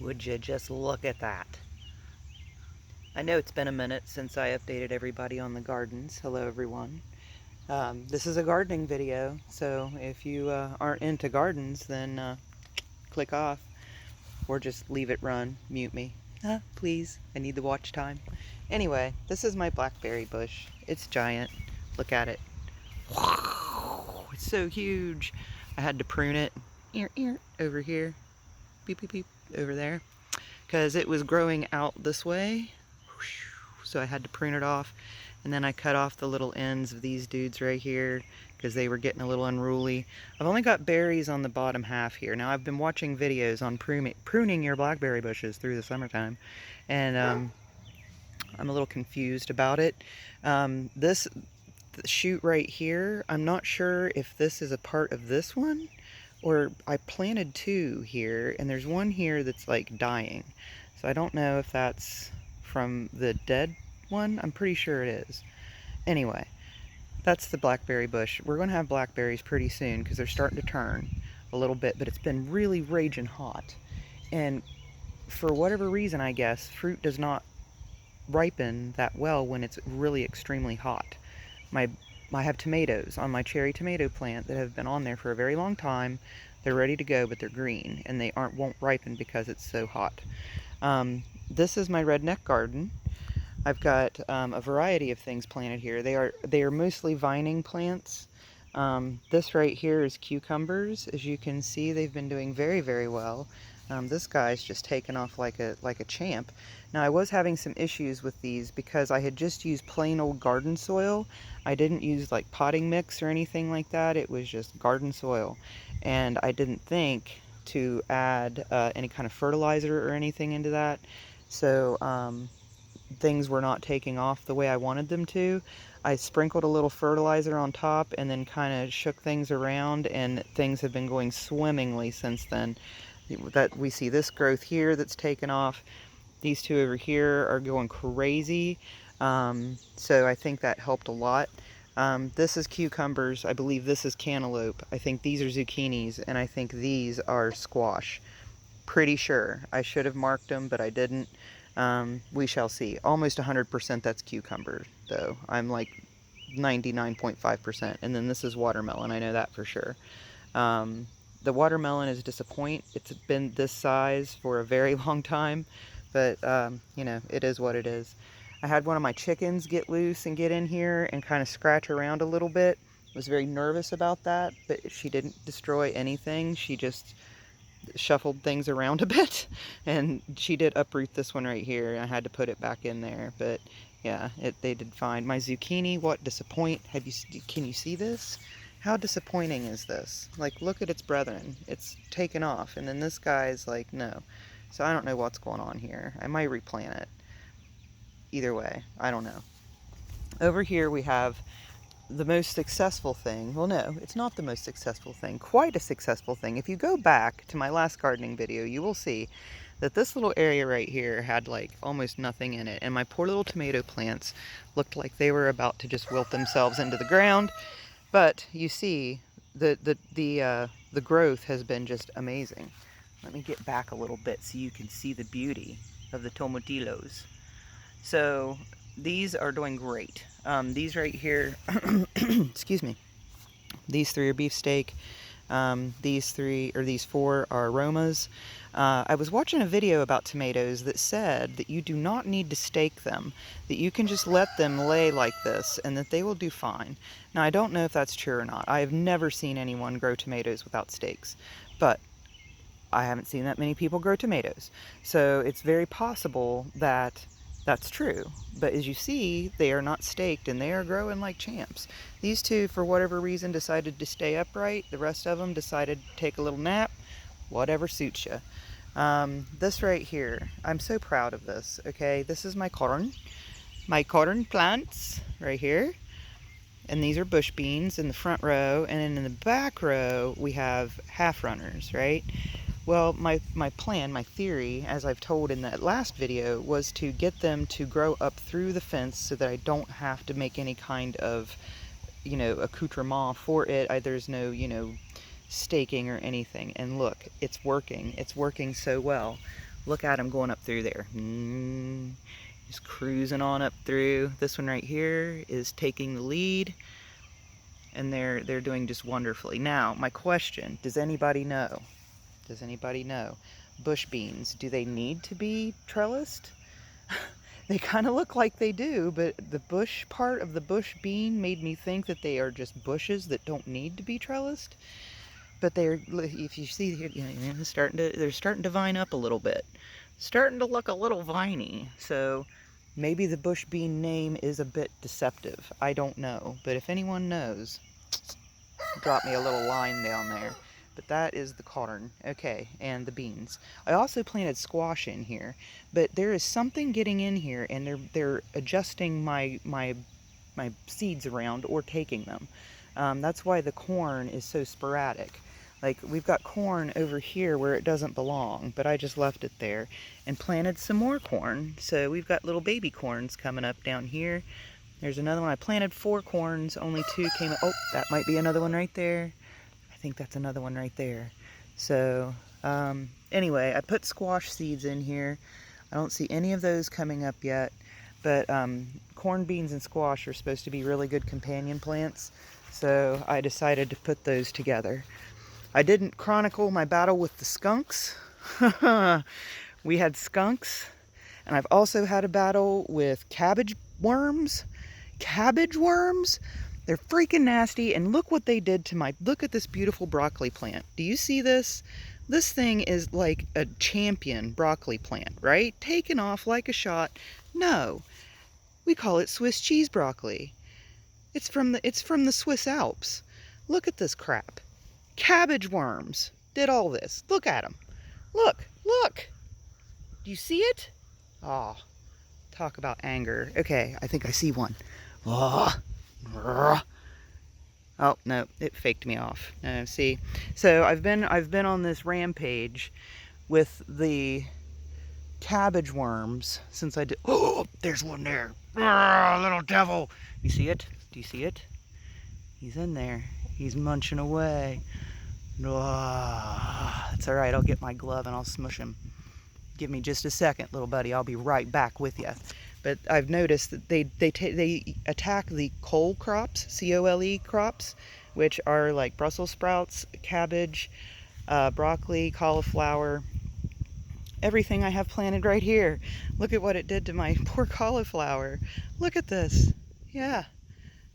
Would you just look at that? I know it's been a minute since I updated everybody on the gardens. Hello everyone. This is a gardening video, so if you aren't into gardens, then click off or just leave it run, mute me. Please, I need the watch time. Anyway, this is my blackberry bush. It's giant. Look at it. It's so huge. I had to prune it. Over here. Beep, beep, beep. Over there. Because it was growing out this way. So I had to prune it off. And then I cut off the little ends of these dudes right here because they were getting a little unruly. I've only got berries on the bottom half here. Now I've been watching videos on pruning your blackberry bushes through the summertime. And I'm a little confused about it. This shoot right here, I'm not sure if this is a part of this one or I planted two here and there's one here that's like dying. So I don't know if that's from the dead one. I'm pretty sure it is. Anyway, that's the blackberry bush. We're going to have blackberries pretty soon because they're starting to turn a little bit, but it's been really raging hot. And for whatever reason, I guess, fruit does not ripen that well when it's really extremely hot. I have tomatoes on my cherry tomato plant that have been on there for a very long time. They're ready to go, but they're green and they won't ripen because it's so hot. This is my redneck garden. I've got a variety of things planted here. They are mostly vining plants. This right here is cucumbers. As you can see, they've been doing very, very well. This guy's just taken off like a champ. Now I was having some issues with these because I had just used plain old garden soil. I didn't use like potting mix or anything like that. It was just garden soil. And I didn't think to add any kind of fertilizer or anything into that. So things were not taking off the way I wanted them to. I sprinkled a little fertilizer on top and then kind of shook things around, and things have been going swimmingly since then. That we see this growth here that's taken off. These two over here are going crazy. So I think that helped a lot. This is cucumbers. I believe this is cantaloupe. I think these are zucchinis, and I think these are squash. Pretty sure. I should have marked them, but I didn't. We shall see. Almost 100% that's cucumber, though. I'm like 99.5%. And then this is watermelon. I know that for sure. The watermelon is disappointing. It's been this size for a very long time, but you know, it is what it is. I had one of my chickens get loose and get in here and kind of scratch around a little bit. I was very nervous about that, but she didn't destroy anything. She just shuffled things around a bit, and she did uproot this one right here. I had to put it back in there, but yeah, they did fine. My zucchini, what disappoint? Can you see this? How disappointing is this? Like, look at its brethren. It's taken off, and then this guy's like, no. So I don't know what's going on here. I might replant it. Either way, I don't know. Over here we have the most successful thing. Well, no, it's not the most successful thing. Quite a successful thing. If you go back to my last gardening video, you will see that this little area right here had like almost nothing in it. And my poor little tomato plants looked like they were about to just wilt themselves into the ground. But you see, the growth has been just amazing. Let me get back a little bit so you can see the beauty of the tomatillos. So these are doing great. These right here, excuse me, these three are beefsteak. These four are aromas. I was watching a video about tomatoes that said that you do not need to stake them, that you can just let them lay like this and that they will do fine. Now, I don't know if that's true or not. I have never seen anyone grow tomatoes without stakes, but I haven't seen that many people grow tomatoes. So it's very possible that that's true. But as you see, they are not staked and they are growing like champs. These two, for whatever reason, decided to stay upright. The rest of them decided to take a little nap. Whatever suits you. This right here, I'm so proud of this, okay? This is my corn plants right here. And these are bush beans in the front row. And then in the back row, we have half runners, right? Well, my plan, my theory, as I've told in that last video, was to get them to grow up through the fence so that I don't have to make any kind of, you know, accoutrement for it. There's no, you know, staking or anything. And look, it's working. It's working so well. Look at him going up through there. Just cruising on up through. This one right here is taking the lead, and they're doing just wonderfully. Now, my question, does anybody know? Does anybody know? Bush beans, do they need to be trellised? They kind of look like they do, but the bush part of the bush bean made me think that they are just bushes that don't need to be trellised. But they're, if you see here, you know, they're starting to vine up a little bit. Starting to look a little viney. So maybe the bush bean name is a bit deceptive. I don't know. But if anyone knows, drop me a little line down there. But that is the corn. Okay, and the beans. I also planted squash in here, but there is something getting in here, and they're adjusting my seeds around or taking them. That's why the corn is so sporadic. Like, we've got corn over here where it doesn't belong, but I just left it there and planted some more corn. So we've got little baby corns coming up down here. There's another one. I planted 4 corns, only 2 came up. Oh, that might be another one right there. I think that's another one right there. So, anyway, I put squash seeds in here. I don't see any of those coming up yet, but corn, beans, and squash are supposed to be really good companion plants, so I decided to put those together. I didn't chronicle my battle with the skunks. We had skunks, and I've also had a battle with cabbage worms. Cabbage worms? They're freaking nasty, and look what they did to look at this beautiful broccoli plant. Do you see this? This thing is like a champion broccoli plant, right? Taken off like a shot. No, we call it Swiss cheese broccoli. It's from the Swiss Alps. Look at this crap. Cabbage worms did all this. Look at them. Look. Do you see it? Oh, talk about anger. Okay, I think I see one. Oh, no, it faked me off. No, see. So I've been on this rampage with the cabbage worms since I did. Oh, there's one there. Little devil. You see it? Do you see it? He's in there. He's munching away. That's all right. I'll get my glove and I'll smush him. Give me just a second, little buddy. I'll be right back with you. But I've noticed that they attack the cole crops, C-O-L-E crops, which are like Brussels sprouts, cabbage, broccoli, cauliflower, everything I have planted right here. Look at what it did to my poor cauliflower. Look at this. Yeah.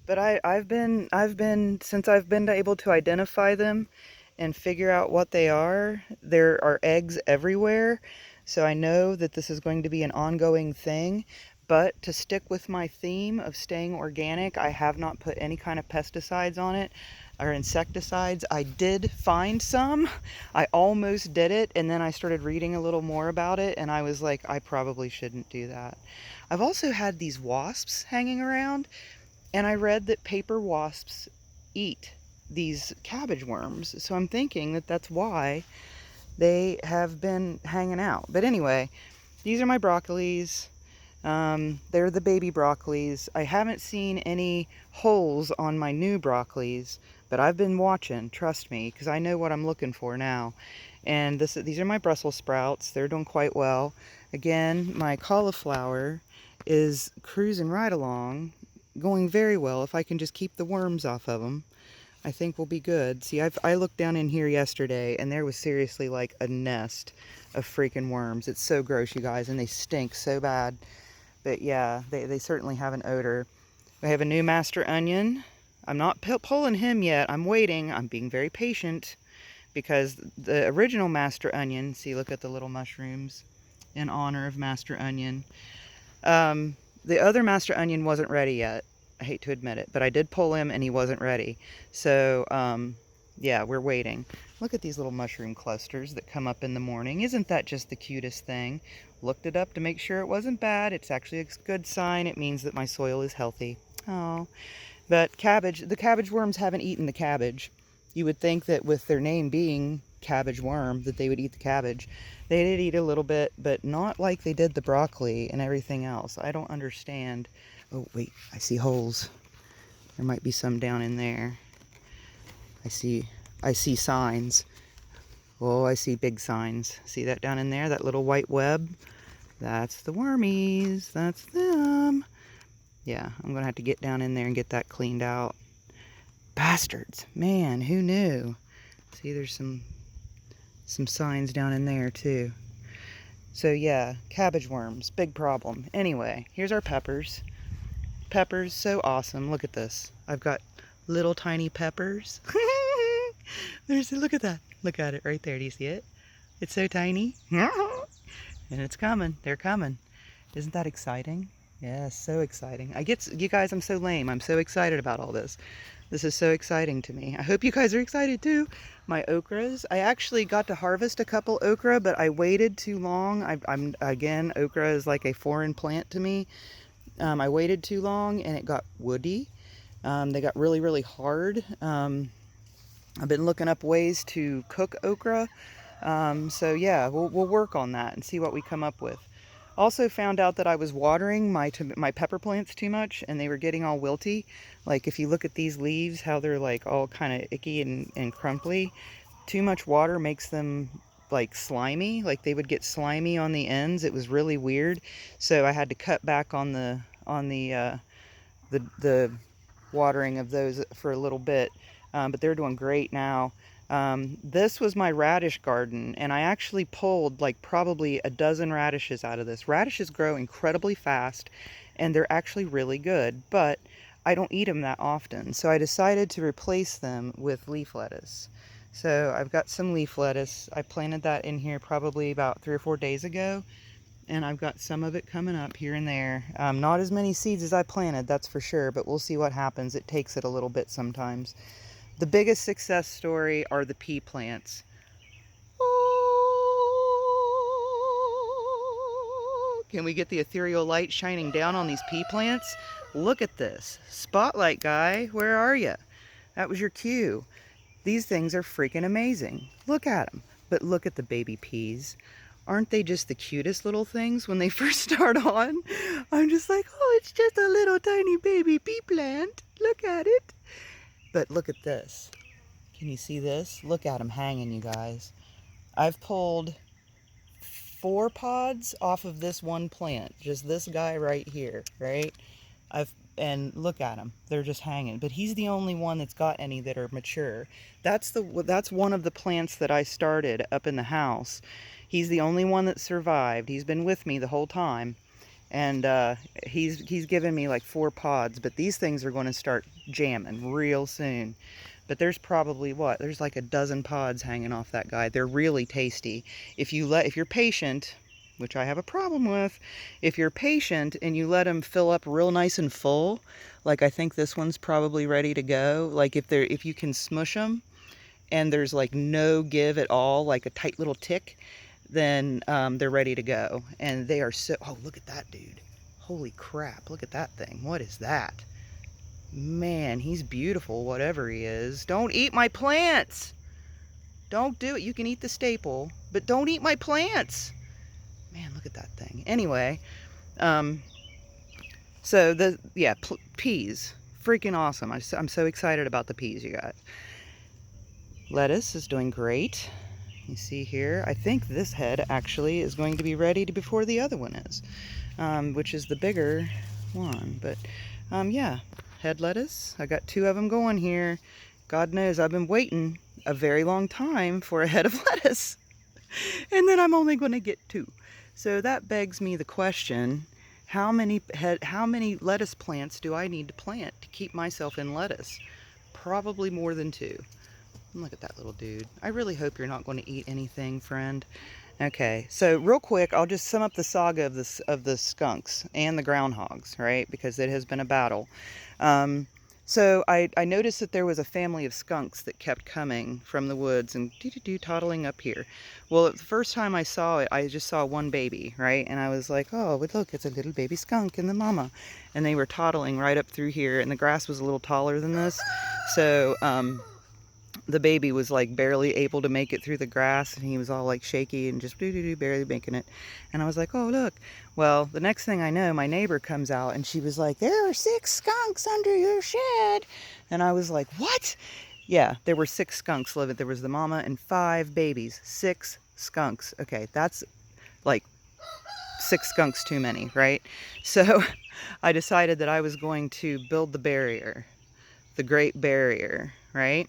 But I've been since I've been able to identify them and figure out what they are, there are eggs everywhere. So I know that this is going to be an ongoing thing. But to stick with my theme of staying organic, I have not put any kind of pesticides on it or insecticides. I did find some. I almost did it, and then I started reading a little more about it, and I was like, I probably shouldn't do that. I've also had these wasps hanging around, and I read that paper wasps eat these cabbage worms. So I'm thinking that that's why they have been hanging out. But anyway, these are my broccolis. They're the baby broccolis. I haven't seen any holes on my new broccolis, but I've been watching, trust me, because I know what I'm looking for now. And these are my Brussels sprouts. They're doing quite well. Again, my cauliflower is cruising right along, going very well. If I can just keep the worms off of them, I think we'll be good. See, I looked down in here yesterday, and there was seriously like a nest of freaking worms. It's so gross, you guys, and they stink so bad. But yeah, they certainly have an odor. We have a new master onion. I'm not pulling him yet. I'm waiting. I'm being very patient because the original master onion, see, look at the little mushrooms in honor of master onion. The other master onion wasn't ready yet. I hate to admit it, but I did pull him and he wasn't ready. So, yeah, we're waiting. Look at these little mushroom clusters that come up in the morning. Isn't that just the cutest thing? Looked it up to make sure it wasn't bad. It's actually a good sign. It means that my soil is healthy. Oh, but the cabbage worms haven't eaten the cabbage. You would think that with their name being cabbage worm, that they would eat the cabbage. They did eat a little bit, but not like they did the broccoli and everything else. I don't understand. Oh, wait, I see holes. There might be some down in there. I see signs. Oh, I see big signs. See that down in there, that little white web? That's the wormies. That's them. Yeah, I'm going to have to get down in there and get that cleaned out. Bastards. Man, who knew? See, there's some signs down in there too. So yeah, cabbage worms, big problem. Anyway, here's our peppers. Peppers, so awesome. Look at this. I've got little tiny peppers. Look at that. Look at it right there. Do you see it? It's so tiny. And it's coming. They're coming. Isn't that exciting? Yeah, so exciting. You guys, I'm so lame. I'm so excited about all this. This is so exciting to me. I hope you guys are excited too. My okras. I actually got to harvest a couple okra, but I waited too long. Again, okra is like a foreign plant to me. I waited too long and it got woody. They got really, really hard. I've been looking up ways to cook okra. So yeah, we'll work on that and see what we come up with. Also found out that I was watering my pepper plants too much and they were getting all wilty. Like if you look at these leaves, how they're like all kind of icky and crumply. Too much water makes them like slimy. Like they would get slimy on the ends. It was really weird. So I had to cut back on the watering of those for a little bit. But they're doing great now. This was my radish garden, and I actually pulled like probably a dozen radishes out of this. Radishes grow incredibly fast, and they're actually really good, but I don't eat them that often. So I decided to replace them with leaf lettuce. So I've got some leaf lettuce. I planted that in here probably about 3 or 4 days ago, and I've got some of it coming up here and there. Not as many seeds as I planted, that's for sure, but we'll see what happens. It takes it a little bit sometimes. The biggest success story are the pea plants. Oh, can we get the ethereal light shining down on these pea plants? Look at this. Spotlight guy, where are you? That was your cue. These things are freaking amazing. Look at them. But look at the baby peas. Aren't they just the cutest little things when they first start on? I'm just like, oh, it's just a little tiny baby pea plant. Look at it. But look at this. Can you see this? Look at them hanging, you guys. I've pulled 4 pods off of this one plant. Just this guy right here, right? And look at them. They're just hanging. But he's the only one that's got any that are mature. That's one of the plants that I started up in the house. He's the only one that survived. He's been with me the whole time. And he's given me like 4 pods, but these things are going to start jamming real soon. But there's probably there's like a dozen pods hanging off that guy. They're really tasty. If you're patient, which I have a problem with, if you're patient and you let them fill up real nice and full, like I think this one's probably ready to go. Like if you can smush them and there's like no give at all, like a tight little tick, then they're ready to go. And they are so, oh, look at that dude. Holy crap, look at that thing. What is that? Man, he's beautiful, whatever he is. Don't eat my plants. Don't do it. You can eat the staple, but don't eat my plants. Man, look at that thing. Anyway, so peas. Freaking awesome. I'm so excited about the peas, you guys. Lettuce is doing great. You see here, I think this head actually is going to be ready before the other one is, which is the bigger one. But yeah, head lettuce. I got 2 of them going here. God knows I've been waiting a very long time for a head of lettuce. And then I'm only going to get 2. So that begs me the question, how many lettuce plants do I need to plant to keep myself in lettuce? Probably more than 2. Look at that little dude. I really hope you're not going to eat anything, friend. Okay, so real quick, I'll just sum up the saga of the skunks and the groundhogs, right? Because it has been a battle. So I noticed that there was a family of skunks that kept coming from the woods and toddling up here. Well, the first time I saw it, I just saw one baby, right? And I was like, oh, but look, it's a little baby skunk and the mama. And they were toddling right up through here, and the grass was a little taller than this. So, the baby was like barely able to make it through the grass, and he was all like shaky and just barely making it. And I was like, oh, look. Well, the next thing I know, my neighbor comes out and she was like, there are 6 skunks under your shed. And I was like, what? Yeah, there were 6 skunks living. There was the mama and 5 babies. 6 skunks. Okay, that's like 6 skunks too many, right? So I decided that I was going to build the barrier, the Great Barrier, right?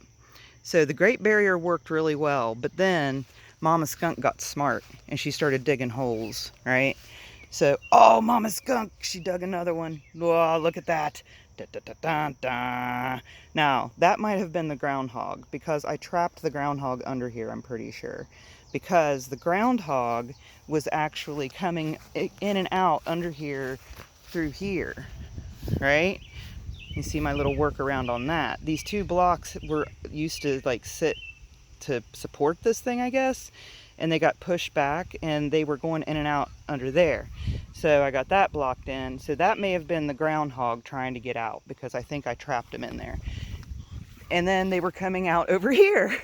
So the Great Barrier worked really well, but then Mama Skunk got smart and she started digging holes, right? So, oh, Mama Skunk, she dug another one. Whoa, look at that. Da, da, da, da, da. Now, that might have been the groundhog because I trapped the groundhog under here, I'm pretty sure. Because the groundhog was actually coming in and out under here through here, right? You see my little workaround on that. These 2 blocks were used to like sit to support this thing, I guess, and they got pushed back and they were going in and out under there. So I got that blocked in. So that may have been the groundhog trying to get out because I think I trapped him in there. And then they were coming out over here.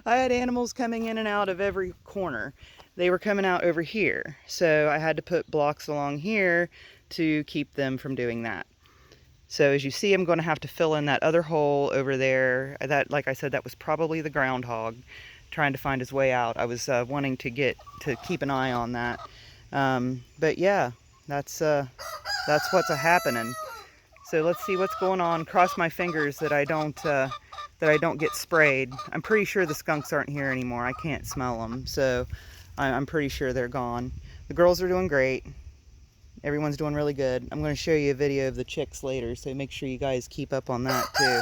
I had animals coming in and out of every corner. They were coming out over here. So I had to put blocks along here to keep them from doing that. So as you see, I'm going to have to fill in that other hole over there. That, like I said, that was probably the groundhog trying to find his way out. I was wanting to keep an eye on that. But yeah, that's what's happening. So let's see what's going on. Cross my fingers that I don't get sprayed. I'm pretty sure the skunks aren't here anymore. I can't smell them, so I'm pretty sure they're gone. The girls are doing great. Everyone's doing really good. I'm going to show you a video of the chicks later, so make sure you guys keep up on that too.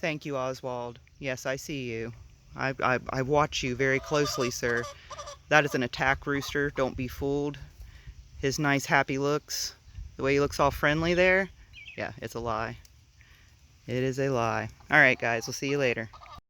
Thank you, Oswald. Yes, I see you. I watch you very closely, sir. That is an attack rooster. Don't be fooled. His nice, happy looks, the way he looks all friendly there, yeah, it's a lie. It is a lie. All right, guys, we'll see you later.